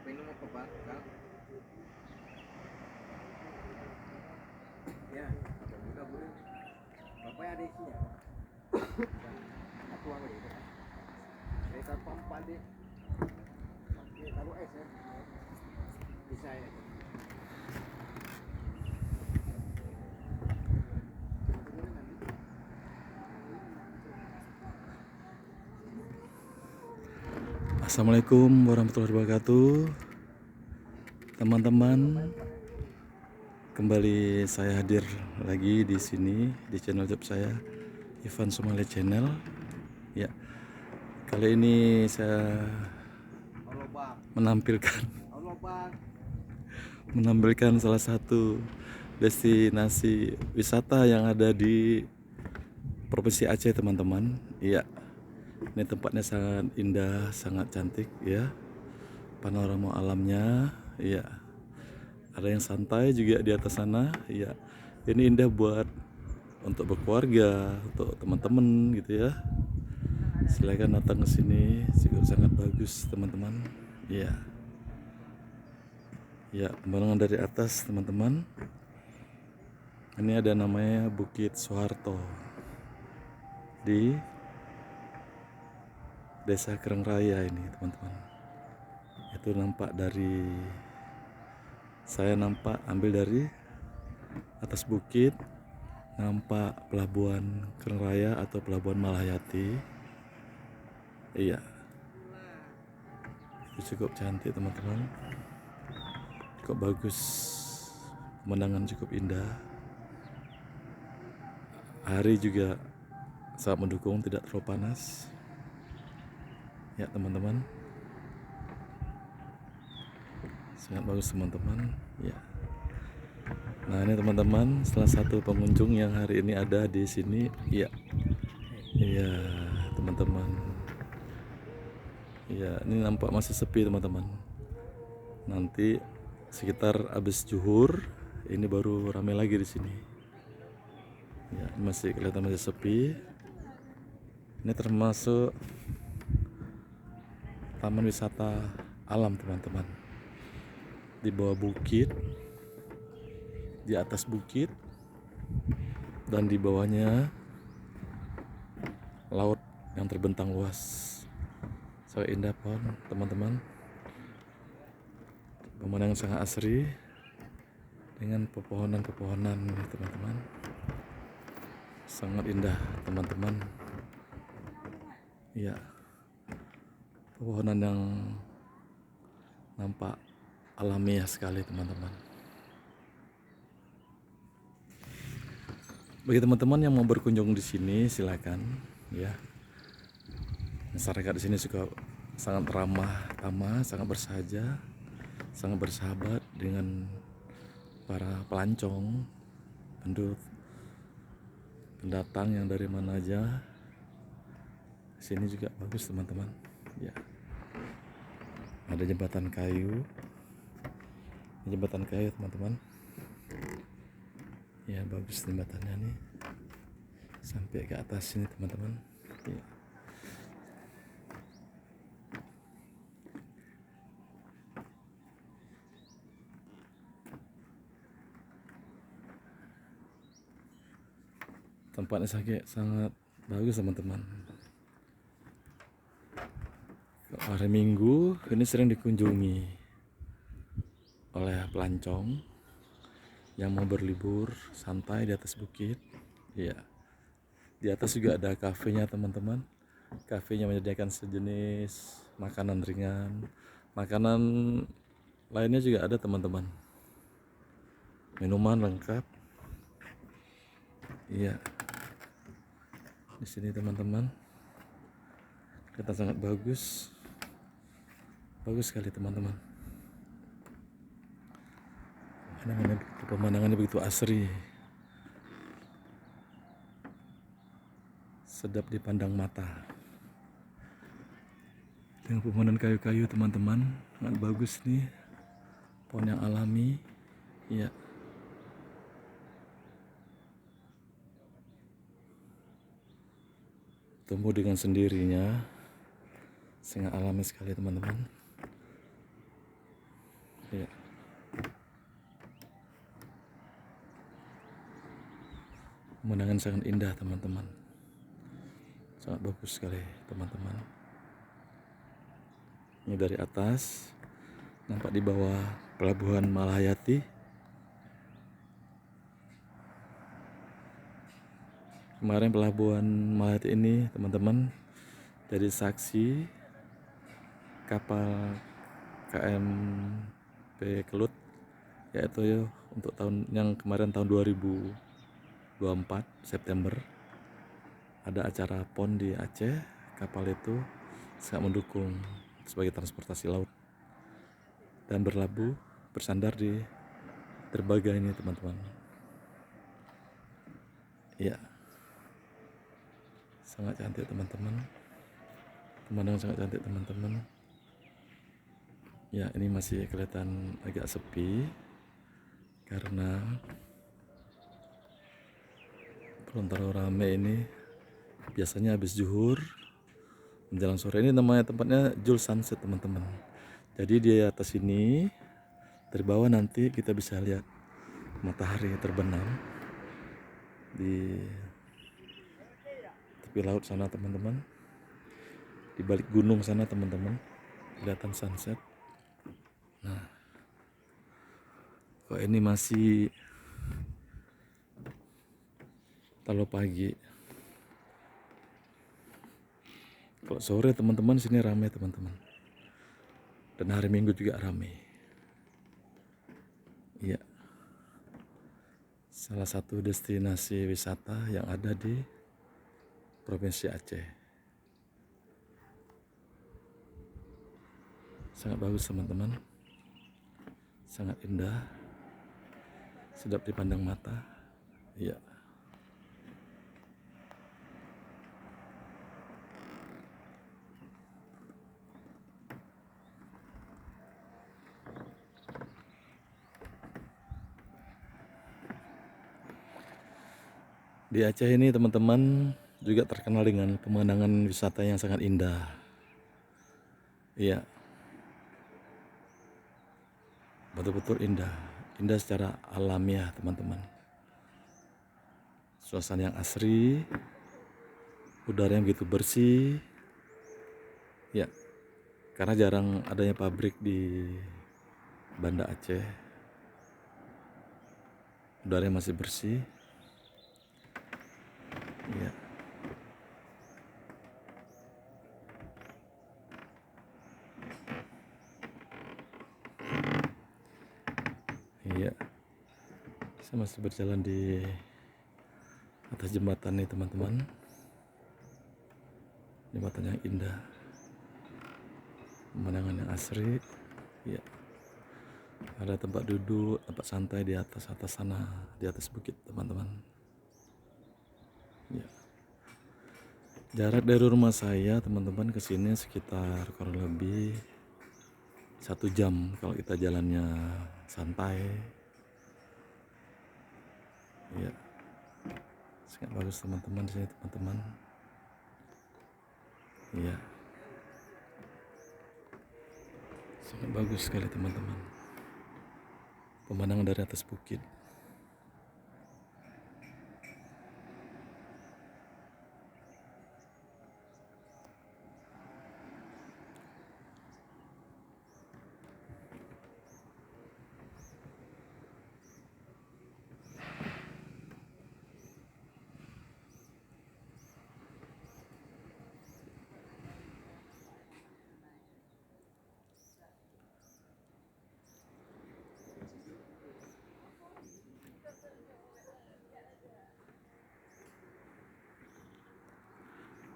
Minum apa Pak? Kang? Ya, alhamdulillah boleh. Bapak ada isinya? Aku apa itu? Saya tanpa empat deh. Taruh es ya. Bisa ya. Assalamualaikum warahmatullahi wabarakatuh, teman-teman. Kembali saya hadir lagi di sini di channel YouTube saya, Ivan Sumale Channel. Ya, kali ini saya Halo Bang. menampilkan Halo Bang. menampilkan salah satu destinasi wisata yang ada di Provinsi Aceh, teman-teman. Iya, ini tempatnya sangat indah, sangat cantik ya. Panorama alamnya, iya. Ada yang santai juga di atas sana, iya. Ini indah buat untuk berkeluarga, untuk teman-teman gitu ya. Silakan datang ke sini, sangat bagus teman-teman. Iya. Ya, pemandangan dari atas teman-teman. Ini ada namanya Bukit Soeharto di Desa Kereng Raya ini, teman-teman. Itu nampak dari saya ambil dari atas bukit, nampak pelabuhan Kereng Raya atau pelabuhan Malahayati. Iya, itu cukup cantik teman-teman, cukup bagus, pemandangan cukup indah. Hari juga sangat mendukung, tidak terlalu panas ya teman-teman. Sangat bagus teman-teman ya. Nah, ini teman-teman salah satu pengunjung yang hari ini ada di sini. Iya, iya teman-teman. Iya, ini nampak masih sepi teman-teman. Nanti sekitar habis zuhur ini baru ramai lagi di sini. Ya, masih kelihatan masih sepi. Ini termasuk taman wisata alam teman-teman. Di bawah bukit, di atas bukit, dan di bawahnya laut yang terbentang luas. Sangat indah pon teman-teman. Pemandangan sangat asri dengan pepohonan-pepohonan teman-teman. Sangat indah teman-teman. Ya, pepohonan yang nampak alamiah sekali teman-teman. Bagi teman-teman yang mau berkunjung di sini silakan ya. Masyarakat di sini juga sangat ramah tamah, sangat bersahaja, sangat bersahabat dengan para pelancong, pendatang yang dari mana aja. Sini juga bagus teman-teman. Ya, ada jembatan kayu, teman-teman. Ya, bagus jembatannya nih, sampai ke atas sini teman-teman. Ya. Tempatnya sangat bagus teman-teman. Hari Minggu ini sering dikunjungi oleh pelancong yang mau berlibur santai di atas bukit. Ya, di atas juga ada kafenya teman-teman. Kafenya menyediakan sejenis makanan ringan, makanan lainnya juga ada teman-teman. Minuman lengkap. Iya, di sini teman-teman, kelihatan sangat bagus, bagus sekali teman-teman. Pemandangannya begitu asri, sedap dipandang mata. Dengan pemandangan kayu-kayu teman-teman, sangat bagus nih, pohon yang alami. Iya, tumbuh dengan sendirinya, sangat alami sekali teman-teman. Ya, pemandangan sangat indah teman-teman, sangat bagus sekali teman-teman. Ini dari atas, nampak di bawah pelabuhan Malahayati. Kemarin pelabuhan Malahayati ini teman-teman jadi saksi kapal KMP Kelut, yaitu untuk tahun yang kemarin tahun 2024 September ada acara PON di Aceh. Kapal itu sangat mendukung sebagai transportasi laut dan berlabuh bersandar di derbaga ini teman-teman. Ya, sangat cantik teman-teman, pemandangan sangat cantik teman-teman. Ya, ini masih kelihatan agak sepi karena belum terlalu ramai. Ini biasanya habis zuhur menjelang sore. Ini namanya tempatnya Jul Sunset teman-teman. Jadi di atas ini dari bawah nanti kita bisa lihat matahari terbenam di tepi laut sana teman-teman, di balik gunung sana teman-teman, kelihatan sunset. Nah, kok ini masih terlalu pagi. Kalau sore teman-teman sini ramai teman-teman, dan hari Minggu juga ramai. Iya, salah satu destinasi wisata yang ada di Provinsi Aceh. Sangat bagus teman-teman, sangat indah, sedap dipandang mata. Iya. Di Aceh ini teman-teman juga terkenal dengan pemandangan wisata yang sangat indah. Iya, betul-betul indah, indah secara alamiah teman-teman. Suasana yang asri, udara yang begitu bersih. Ya, karena jarang adanya pabrik di Banda Aceh, udaranya masih bersih. Ya, iya, saya masih berjalan di atas jembatan nih teman-teman, jembatan yang indah, pemandangan yang asri. Ya, ada tempat duduk, tempat santai di atas sana, di atas bukit teman-teman. Ya, jarak dari rumah saya teman-teman ke sini sekitar kurang lebih 1 jam kalau kita jalannya santai. Ya, sangat bagus teman-teman di sini teman-teman. Ya, sangat bagus sekali teman-teman, pemandangan dari atas bukit.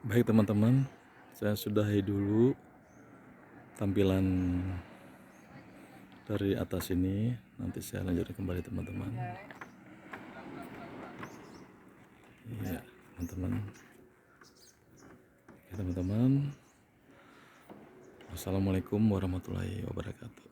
Baik teman-teman, saya sudahi dulu tampilan dari atas ini. Nanti saya lanjutkan kembali teman-teman. Iya teman-teman. Oke teman-teman, wassalamualaikum warahmatullahi wabarakatuh.